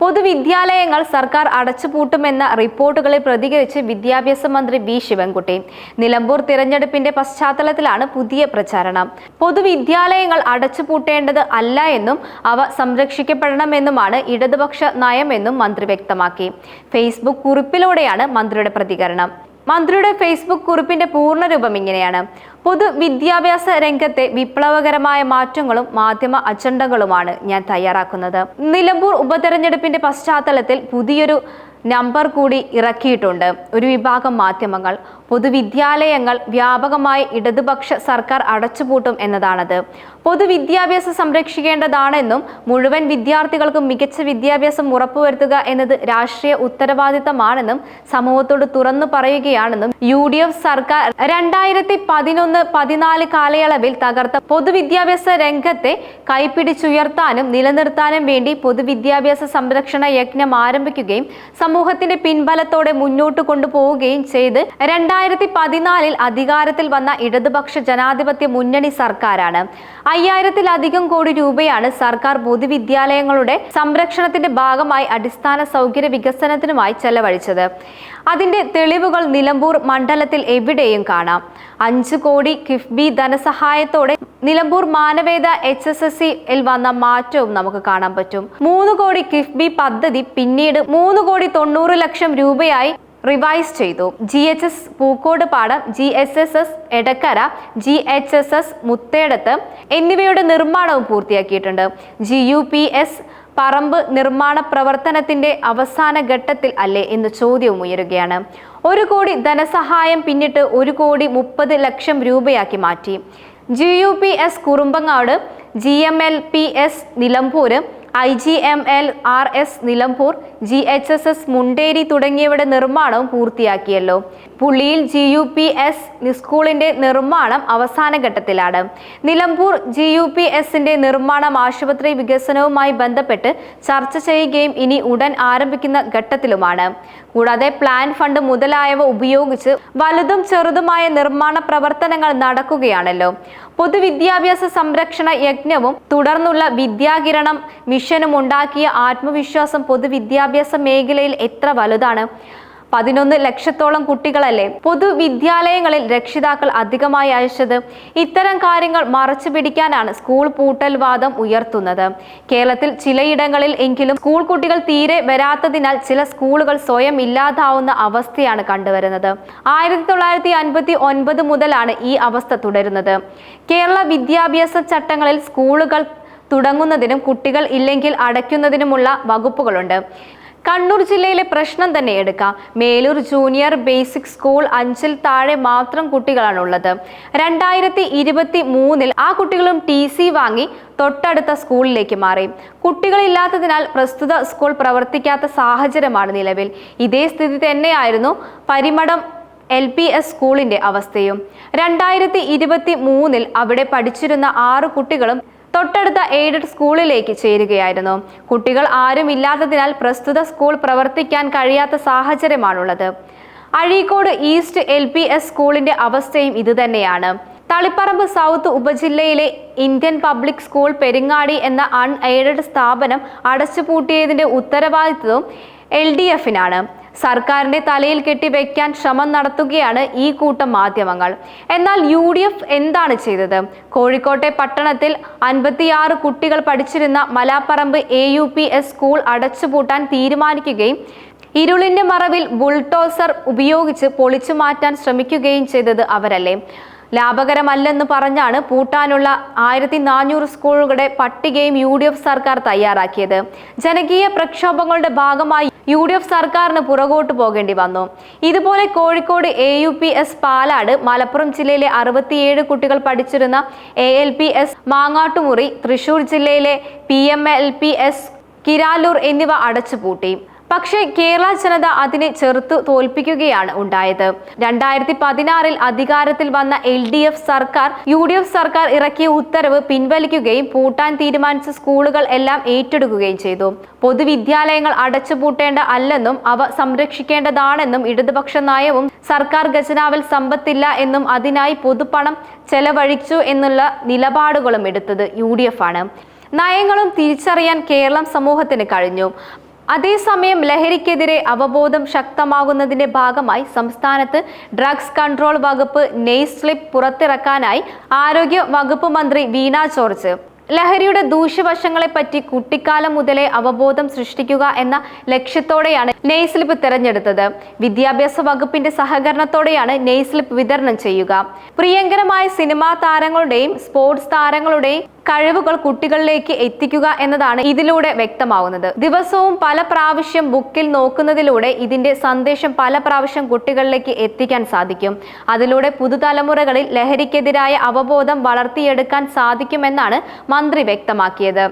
പൊതുവിദ്യാലയങ്ങൾ സർക്കാർ അടച്ചുപൂട്ടുമെന്ന റിപ്പോർട്ടുകളിൽ പ്രതികരിച്ച് വിദ്യാഭ്യാസ മന്ത്രി വി ശിവൻകുട്ടി. നിലമ്പൂർ തിരഞ്ഞെടുപ്പിന്റെ പശ്ചാത്തലത്തിലാണ് പുതിയ പ്രചാരണം. പൊതുവിദ്യാലയങ്ങൾ അടച്ചുപൂട്ടേണ്ടത് അല്ല എന്നും അവ സംരക്ഷിക്കപ്പെടണമെന്നുമാണ് ഇടതുപക്ഷ നയമെന്നും മന്ത്രി വ്യക്തമാക്കി. ഫേസ്ബുക്ക് കുറിപ്പിലൂടെയാണ് മന്ത്രിയുടെ പ്രതികരണം. മന്ത്രിയുടെ ഫേസ്ബുക്ക് കുറിപ്പിന്റെ പൂർണ്ണരൂപം ഇങ്ങനെയാണ്: പൊതുവിദ്യാഭ്യാസ രംഗത്തെ വിപ്ലവകരമായ മാറ്റങ്ങളും മാധ്യമ അജണ്ടകളുമാണ് ഞാൻ തയ്യാറാക്കുന്നത്. നിലമ്പൂർ ഉപതെരഞ്ഞെടുപ്പിന്റെ പശ്ചാത്തലത്തിൽ പുതിയൊരു നമ്പർ കൂടി ഇറക്കിയിട്ടുണ്ട്. ഒരു വിഭാഗം മാധ്യമങ്ങൾ പൊതുവിദ്യാലയങ്ങൾ വ്യാപകമായി ഇടതുപക്ഷ സർക്കാർ അടച്ചുപൂട്ടും എന്നതാണത്. പൊതുവിദ്യാഭ്യാസം സംരക്ഷിക്കേണ്ടതാണെന്നും മുഴുവൻ വിദ്യാർത്ഥികൾക്കും മികച്ച വിദ്യാഭ്യാസം ഉറപ്പുവരുത്തുക എന്നത് രാഷ്ട്രീയ ഉത്തരവാദിത്തമാണെന്നും സമൂഹത്തോട് തുറന്നു പറയുകയാണെന്നും UDF സർക്കാർ 2011-14 കാലയളവിൽ തകർത്ത പൊതുവിദ്യാഭ്യാസ രംഗത്തെ കൈപ്പിടിച്ചുയർത്താനും നിലനിർത്താനും വേണ്ടി പൊതുവിദ്യാഭ്യാസ സംരക്ഷണ യജ്ഞം ആരംഭിക്കുകയും സമൂഹത്തിന്റെ പിൻബലത്തോടെ മുന്നോട്ട് കൊണ്ടുപോവുകയും ചെയ്ത് 2014 അധികാരത്തിൽ വന്ന ഇടതുപക്ഷ ജനാധിപത്യ മുന്നണി സർക്കാരാണ്. 5000-ലധികം കോടി രൂപയാണ് സർക്കാർ പൊതുവിദ്യാലയങ്ങളുടെ സംരക്ഷണത്തിന്റെ ഭാഗമായി അടിസ്ഥാന സൗകര്യ വികസനത്തിനുമായി ചെലവഴിച്ചത്. അതിന്റെ തെളിവുകൾ നിലമ്പൂർ മണ്ഡലത്തിൽ എവിടെയും കാണാം. 5 കോടി കിഫ്ബി ധനസഹായത്തോടെ നിലമ്പൂർ മാനവേദ HSSC-യിൽ വന്ന മാറ്റവും നമുക്ക് കാണാൻ പറ്റും. 3 കോടി കിഫ്ബി പദ്ധതി പിന്നീട് 3,90,00,000 രൂപയായി റിവൈസ് ചെയ്തു. GHS പൂക്കോട് പാടം, GSSS എടക്കര, GHSS മുത്തേടത്ത് എന്നിവയുടെ നിർമ്മാണവും പൂർത്തിയാക്കിയിട്ടുണ്ട്. GUPS പറമ്പ് നിർമ്മാണ പ്രവർത്തനത്തിന്റെ അവസാന ഘട്ടത്തിൽ അല്ലേ എന്ന ചോദ്യവും ഉയരുകയാണ്. 1 കോടി ധനസഹായം പിന്നിട്ട് 1,30,00,000 രൂപയാക്കി മാറ്റി. GUPS കുറുമ്പങ്ങാട്, GMLPS Nilambur, IGMLRS Nilambur, GHSS Munderi തുടങ്ങിയവയുടെ നിർമ്മാണവും പൂർത്തിയാക്കിയല്ലോ. പുള്ളിയിൽ GUPS സ്കൂളിന്റെ നിർമ്മാണം അവസാന ഘട്ടത്തിലാണ്. നിലമ്പൂർ GUPSന്റെ നിർമ്മാണം ആശുപത്രി വികസനവുമായി ബന്ധപ്പെട്ട് ചർച്ച ചെയ്യുകയും ഇനി ഉടൻ ആരംഭിക്കുന്ന ഘട്ടത്തിലുമാണ്. കൂടാതെ പ്ലാൻ ഫണ്ട് മുതലായവ ഉപയോഗിച്ച് വലുതും ചെറുതുമായ നിർമ്മാണ പ്രവർത്തനങ്ങൾ നടക്കുകയാണല്ലോ. പൊതുവിദ്യാഭ്യാസ സംരക്ഷണ യജ്ഞവും തുടർന്നുള്ള വിദ്യാകിരണം മിഷനും ഉണ്ടാക്കിയ ആത്മവിശ്വാസം പൊതുവിദ്യാഭ്യാസ മേഖലയിൽ എത്ര വലുതാണ്. 11 ലക്ഷത്തോളം കുട്ടികളല്ലേ പൊതുവിദ്യാലയങ്ങളിൽ രക്ഷിതാക്കൾ അധികമായി അയച്ചത്. ഇത്തരം കാര്യങ്ങൾ മറച്ചു പിടിക്കാനാണ് സ്കൂൾ പൂട്ടൽ വാദം ഉയർത്തുന്നത്. കേരളത്തിൽ ചിലയിടങ്ങളിൽ എങ്കിലും സ്കൂൾ കുട്ടികൾ തീരെ വരാത്തതിനാൽ ചില സ്കൂളുകൾ സ്വയം ഇല്ലാതാവുന്ന അവസ്ഥയാണ് കണ്ടുവരുന്നത്. 1959 മുതലാണ് ഈ അവസ്ഥ തുടരുന്നത്. കേരള വിദ്യാഭ്യാസ ചട്ടങ്ങളിൽ സ്കൂളുകൾ തുടങ്ങുന്നതിനും കുട്ടികൾ ഇല്ലെങ്കിൽ അടയ്ക്കുന്നതിനുമുള്ള വകുപ്പുകളുണ്ട്. കണ്ണൂർ ജില്ലയിലെ പ്രശ്നം തന്നെ എടുക്കാം. മേലൂർ ജൂനിയർ ബേസിക് സ്കൂൾ 5-ൽ താഴെ മാത്രം കുട്ടികളാണുള്ളത്. 2023 ആ കുട്ടികളും TC വാങ്ങി തൊട്ടടുത്ത സ്കൂളിലേക്ക് മാറി. കുട്ടികളില്ലാത്തതിനാൽ പ്രസ്തുത സ്കൂൾ പ്രവർത്തിക്കാത്ത സാഹചര്യമാണ് നിലവിൽ. ഇതേ സ്ഥിതി തന്നെയായിരുന്നു പരിമടം LPS സ്കൂളിന്റെ അവസ്ഥയും. 2023 അവിടെ പഠിച്ചിരുന്ന 6 കുട്ടികളും തൊട്ടടുത്ത എയ്ഡഡ് സ്കൂളിലേക്ക് ചേരുകയായിരുന്നു. കുട്ടികൾ ആരും ഇല്ലാത്തതിനാൽ പ്രസ്തുത സ്കൂൾ പ്രവർത്തിക്കാൻ കഴിയാത്ത സാഹചര്യമാണുള്ളത്. അഴീക്കോട് ഈസ്റ്റ് LPS സ്കൂളിന്റെ അവസ്ഥയും ഇതുതന്നെയാണ്. തളിപ്പറമ്പ് സൗത്ത് ഉപജില്ലയിലെ ഇന്ത്യൻ പബ്ലിക് സ്കൂൾ പെരിങ്ങാടി എന്ന അൺഎയ്ഡഡ് സ്ഥാപനം അടച്ചുപൂട്ടിയതിന്റെ ഉത്തരവാദിത്വവും LDF-നാണ്. സർക്കാരിന്റെ തലയിൽ കെട്ടിവെക്കാൻ ശ്രമം നടത്തുകയാണ് ഈ കൂട്ടം മാധ്യമങ്ങൾ. എന്നാൽ UDF എന്താണ് ചെയ്തത്? കോഴിക്കോട്ടെ പട്ടണത്തിൽ 56 കുട്ടികൾ പഠിച്ചിരുന്ന മലാപ്പറമ്പ് AUPS സ്കൂൾ അടച്ചുപൂട്ടാൻ തീരുമാനിക്കുകയും ഇരുളിന്റെ മറവിൽ ബുൾഡോസർ ഉപയോഗിച്ച് പൊളിച്ചു മാറ്റാൻ ശ്രമിക്കുകയും ചെയ്തത് അവരല്ലേ? ലാഭകരമല്ലെന്ന് പറഞ്ഞാണ് പൂട്ടാനുള്ള 1400 സ്കൂളുകളുടെ പട്ടികയും UDF സർക്കാർ തയ്യാറാക്കിയത്. ജനകീയ പ്രക്ഷോഭങ്ങളുടെ ഭാഗമായി UDF സർക്കാരിന് പുറകോട്ട് പോകേണ്ടി വന്നു. ഇതുപോലെ കോഴിക്കോട് AUPS പാലാട്, മലപ്പുറം ജില്ലയിലെ 67 കുട്ടികൾ പഠിച്ചിരുന്ന ALPS മാങ്ങാട്ടുമുറി, തൃശൂർ ജില്ലയിലെ PMLPS കിരാലൂർ എന്നിവ അടച്ചുപൂട്ടി. പക്ഷേ കേരള ജനത അതിനെ ചെറുത്തു തോൽപ്പിക്കുകയാണ് ഉണ്ടായത്. 2016 അധികാരത്തിൽ വന്ന LDF സർക്കാർ UDF സർക്കാർ ഇറക്കിയ ഉത്തരവ് പിൻവലിക്കുകയും പൂട്ടാൻ തീരുമാനിച്ച സ്കൂളുകൾ എല്ലാം ഏറ്റെടുക്കുകയും ചെയ്തു. പൊതുവിദ്യാലയങ്ങൾ അടച്ചുപൂട്ടേണ്ട അല്ലെന്നും അവ സംരക്ഷിക്കേണ്ടതാണെന്നും ഇടതുപക്ഷ നയവും സർക്കാർ ഖജനാവിൽ സമ്പത്തില്ല എന്നും അതിനായി പൊതുപണം ചെലവഴിച്ചു എന്നുള്ള നിലപാടുകളും എടുത്തത് UDF ആണ്. നയങ്ങളും തിരിച്ചറിയാൻ കേരളം സമൂഹത്തിന് കഴിഞ്ഞു. അതേസമയം ലഹരിക്കെതിരെ അവബോധം ശക്തമാകുന്നതിന്റെ ഭാഗമായി സംസ്ഥാനത്ത് ഡ്രഗ്സ് കൺട്രോൾ വകുപ്പ് നെയ്സ് സ്ലിപ്പ് പുറത്തിറക്കാനായി ആരോഗ്യ വകുപ്പ് മന്ത്രി വീണ ജോർജ്. ലഹരിയുടെ ദൂഷ്യവശങ്ങളെപ്പറ്റി കുട്ടിക്കാലം മുതലേ അവബോധം സൃഷ്ടിക്കുക എന്ന ലക്ഷ്യത്തോടെയാണ് നെയ്സ് സ്ലിപ്പ് തിരഞ്ഞെടുത്തത്. വിദ്യാഭ്യാസ വകുപ്പിന്റെ സഹകരണത്തോടെയാണ് നെയ്സ് സ്ലിപ്പ് വിതരണം ചെയ്യുക. പ്രിയങ്കരമായ സിനിമാ താരങ്ങളുടെയും സ്പോർട്സ് താരങ്ങളുടെയും കഴിവുകൾ കുട്ടികളിലേക്ക് എത്തിക്കുക എന്നതാണ് ഇതിലൂടെ വ്യക്തമാവുന്നത്. ദിവസവും പല പ്രാവശ്യം ബുക്കിൽ നോക്കുന്നതിലൂടെ ഇതിന്റെ സന്ദേശം പല പ്രാവശ്യം കുട്ടികളിലേക്ക് എത്തിക്കാൻ സാധിക്കും. അതിലൂടെ പുതുതലമുറകളിൽ ലഹരിക്കെതിരായ അവബോധം വളർത്തിയെടുക്കാൻ സാധിക്കുമെന്നാണ് മന്ത്രി വ്യക്തമാക്കിയത്.